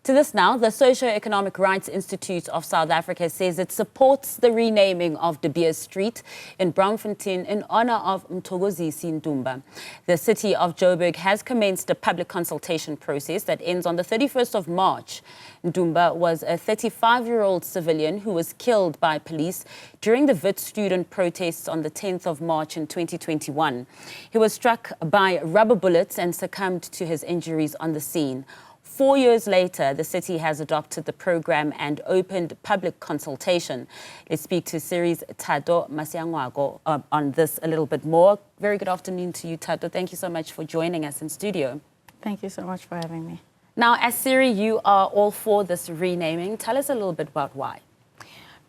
To this now, the Socio-Economic Rights Institute of South Africa says it supports the renaming of De Beers Street in Braamfontein in honor of Mthokozisi Dumba. The City of Joburg has commenced a public consultation process that ends on the 31st of March. Dumba was a 35-year-old civilian who was killed by police during the Wits student protests on the 10th of March in 2021. He was struck by rubber bullets and succumbed to his injuries on the scene. 4 years later, the city has adopted the program and opened public consultation. Let's speak to SERI's Thato Masiangoako on this a little bit more. Very good afternoon to you, Thato. Thank you so much for joining us in studio. Thank you so much for having me. Now, as SERI, you are all for this renaming. Tell us a little bit about why.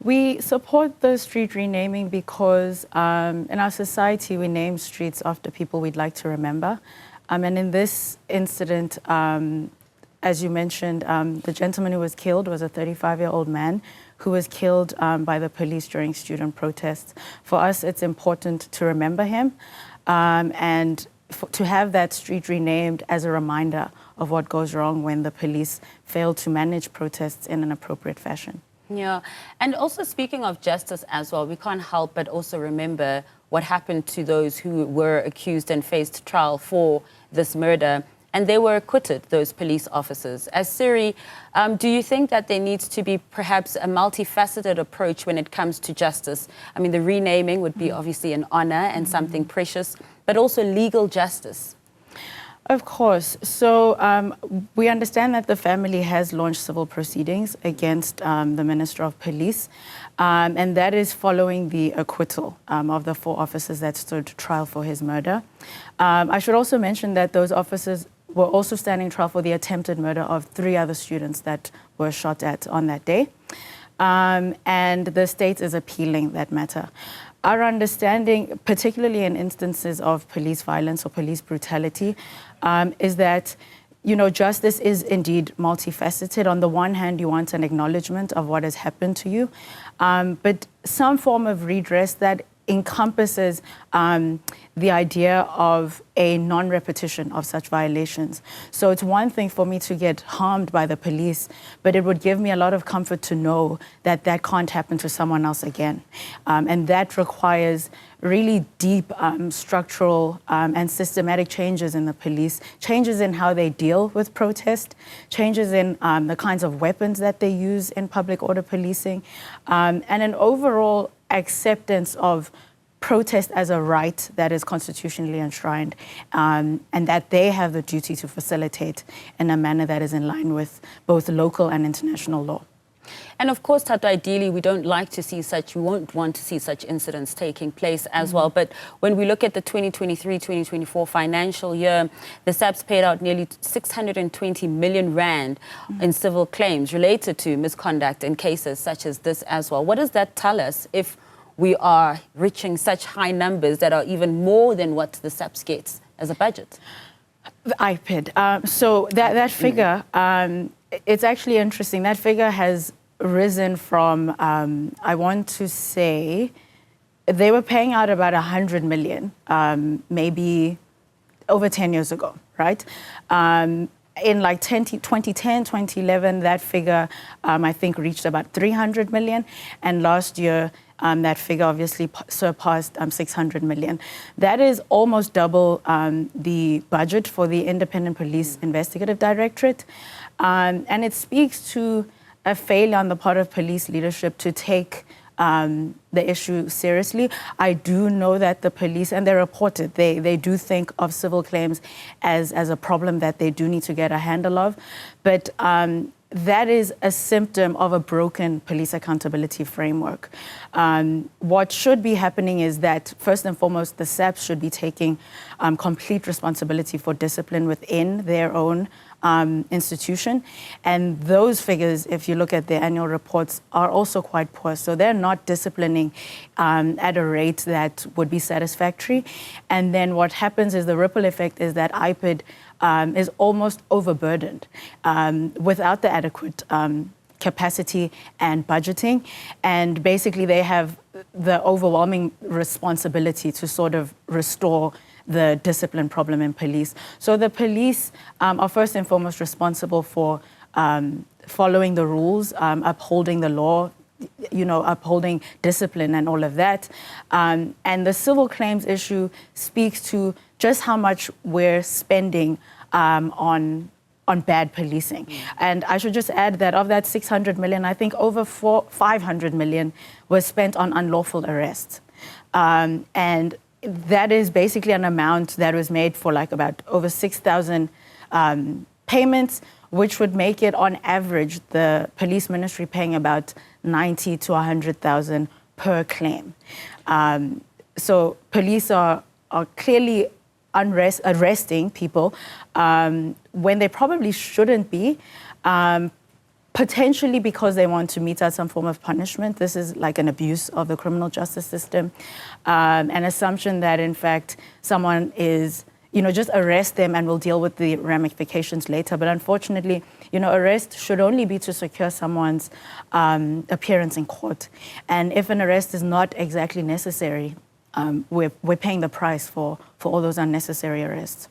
We support the street renaming because in our society, we name streets after people we'd like to remember. And in this incident, as you mentioned, the gentleman who was killed was a 35-year-old man who was killed by the police during student protests. For us, it's important to remember him and to have that street renamed as a reminder of what goes wrong when the police fail to manage protests in an appropriate fashion. Yeah, and also speaking of justice as well, we can't help but also remember what happened to those who were accused and faced trial for this murder. And they were acquitted, those police officers. As SERI, do you think that there needs to be perhaps a multifaceted approach when it comes to justice? I mean, the renaming would be obviously an honor and something precious, but also legal justice. Of course. So we understand that the family has launched civil proceedings against the Minister of Police, and that is following the acquittal of the 4 officers that stood trial for his murder. I should also mention that those officers were also standing trial for the attempted murder of 3 other students that were shot at on that day. And the state is appealing that matter. Our understanding, particularly in instances of police violence or police brutality, is that, you know, justice is indeed multifaceted. On the one hand, you want an acknowledgement of what has happened to you, but some form of redress that encompasses the idea of a non-repetition of such violations. So it's one thing for me to get harmed by the police, but it would give me a lot of comfort to know that that can't happen to someone else again. And that requires really deep structural and systematic changes in the police, changes in how they deal with protest, changes in the kinds of weapons that they use in public order policing, and an overall acceptance of protest as a right that is constitutionally enshrined, and that they have the duty to facilitate in a manner that is in line with both local and international law. And of course, Thato, ideally, we don't like to see such, we won't want to see such incidents taking place as well. But when we look at the 2023-2024 financial year, the SAPS paid out nearly 620 million rand in civil claims related to misconduct in cases such as this as well. What does that tell us if we are reaching such high numbers that are even more than what the SAPS gets as a budget? The IPID. So that figure, it's actually interesting. That figure has risen from, I want to say, they were paying out about 100 million, maybe over 10 years ago, right? In like 2010, 2011, that figure, I think, reached about 300 million. And last year, that figure obviously surpassed 600 million. That is almost double the budget for the Independent Police Investigative Directorate. And it speaks to a failure on the part of police leadership to take the issue seriously. I do know that the police, and they report it, they do think of civil claims as a problem that they do need to get a handle of. But that is a symptom of a broken police accountability framework. What should be happening is that, first and foremost, the SAPS should be taking complete responsibility for discipline within their own institution. And those figures, if you look at their annual reports, are also quite poor. So they're not disciplining at a rate that would be satisfactory. And then what happens is the ripple effect is that IPID is almost overburdened without the adequate capacity and budgeting. And basically they have the overwhelming responsibility to sort of restore the discipline problem in police. So the police are first and foremost responsible for following the rules, upholding the law, upholding discipline and all of that. And the civil claims issue speaks to just how much we're spending on bad policing. And I should just add that of that 600 million, I think over 500 million was spent on unlawful arrests. And that is basically an amount that was made for like about over 6,000 payments, which would make it on average, the police ministry paying about 90 to 100,000 per claim. So police are clearly arresting people when they probably shouldn't be, potentially because they want to mete out some form of punishment. This is like an abuse of the criminal justice system, an assumption that in fact someone is, just arrest them and we'll deal with the ramifications later. But unfortunately, arrest should only be to secure someone's appearance in court. And if an arrest is not exactly necessary, we're paying the price for all those unnecessary arrests.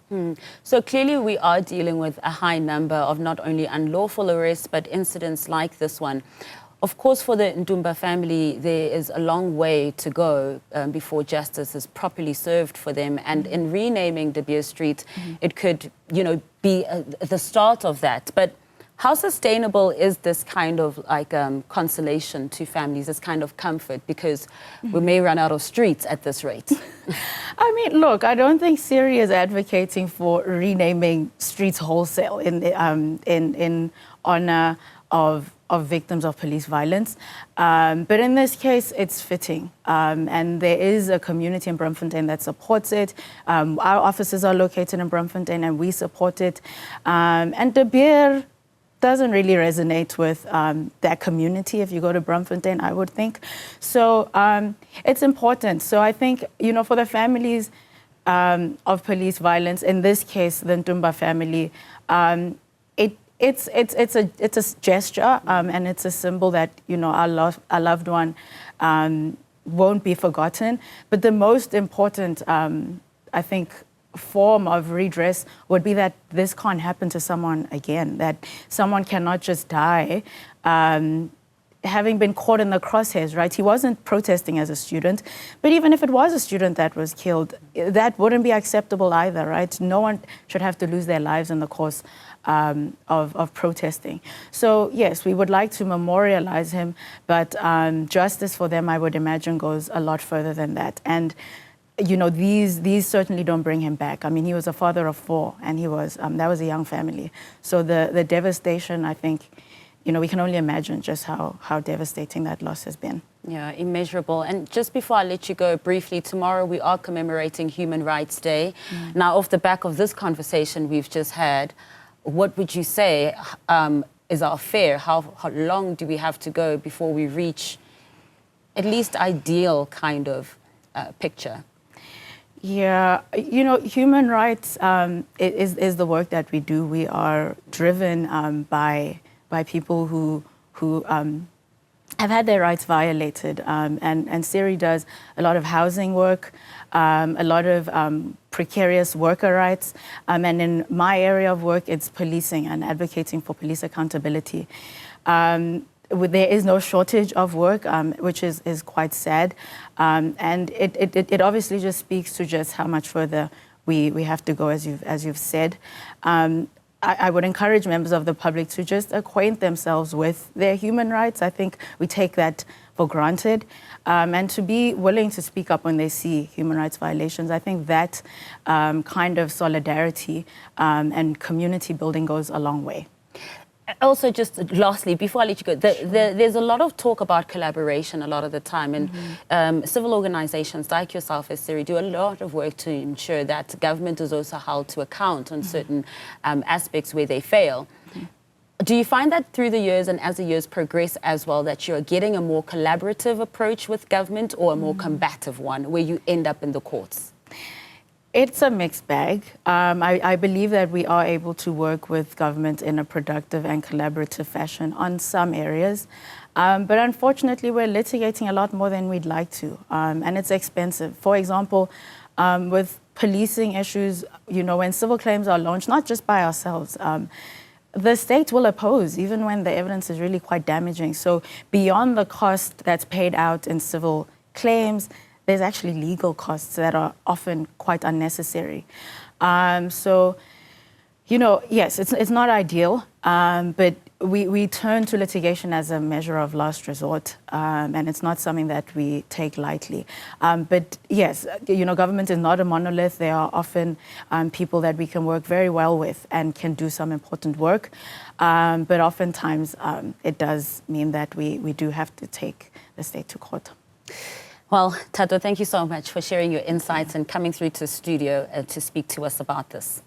So clearly we are dealing with a high number of not only unlawful arrests, but incidents like this one. Of course, for the Ntumba family, there is a long way to go before justice is properly served for them. And in renaming De Beers Street, it could, be the start of that. But how sustainable is this kind of like consolation to families, this kind of comfort? Because we may run out of streets at this rate. I mean, look, I don't think SERI is advocating for renaming streets wholesale in honor of victims of police violence. But in this case, it's fitting. And there is a community in Braamfontein that supports it. Our offices are located in Braamfontein and we support it. And De Beers doesn't really resonate with that community if you go to Braamfontein, I would think. So it's important. So I think, for the families of police violence, in this case, the Ntumba family, it's a gesture and it's a symbol that, our loved one won't be forgotten. But the most important, I think, form of redress would be that this can't happen to someone again, that someone cannot just die having been caught in the crosshairs, right? He wasn't protesting as a student, but even if it was a student that was killed, that wouldn't be acceptable either, right? No one should have to lose their lives in the course of protesting. So yes, we would like to memorialize him, but justice for them, I would imagine, goes a lot further than that. And these certainly don't bring him back. I mean, he was a father of 4, and that was a young family. So the devastation, I think, we can only imagine just how devastating that loss has been. Yeah, immeasurable. And just before I let you go briefly, tomorrow we are commemorating Human Rights Day. Now, off the back of this conversation we've just had, what would you say is our fear? How long do we have to go before we reach at least ideal kind of picture? Yeah, human rights is the work that we do. We are driven by people who have had their rights violated, and SERI does a lot of housing work, a lot of precarious worker rights, and in my area of work, it's policing and advocating for police accountability. There is no shortage of work, which is quite sad. And it obviously just speaks to just how much further we have to go, as you've said. I would encourage members of the public to just acquaint themselves with their human rights. I think we take that for granted. And to be willing to speak up when they see human rights violations. I think that kind of solidarity and community building goes a long way. Also, just lastly, before I let you go, there's a lot of talk about collaboration a lot of the time, and civil organizations like yourself as SERI do a lot of work to ensure that government is also held to account on certain aspects where they fail. Do you find that through the years and as the years progress as well, that you're getting a more collaborative approach with government or a more combative one where you end up in the courts? It's a mixed bag. I believe that we are able to work with government in a productive and collaborative fashion on some areas. But unfortunately, we're litigating a lot more than we'd like to, and it's expensive. For example, with policing issues, when civil claims are launched, not just by ourselves, the state will oppose, even when the evidence is really quite damaging. So beyond the cost that's paid out in civil claims, there's actually legal costs that are often quite unnecessary. So, you know, yes, it's not ideal, but we turn to litigation as a measure of last resort, and it's not something that we take lightly. But yes, you know, government is not a monolith. There are often people that we can work very well with and can do some important work. But oftentimes it does mean that we do have to take the state to court. Well, Thato, thank you so much for sharing your insights and coming through to the studio to speak to us about this.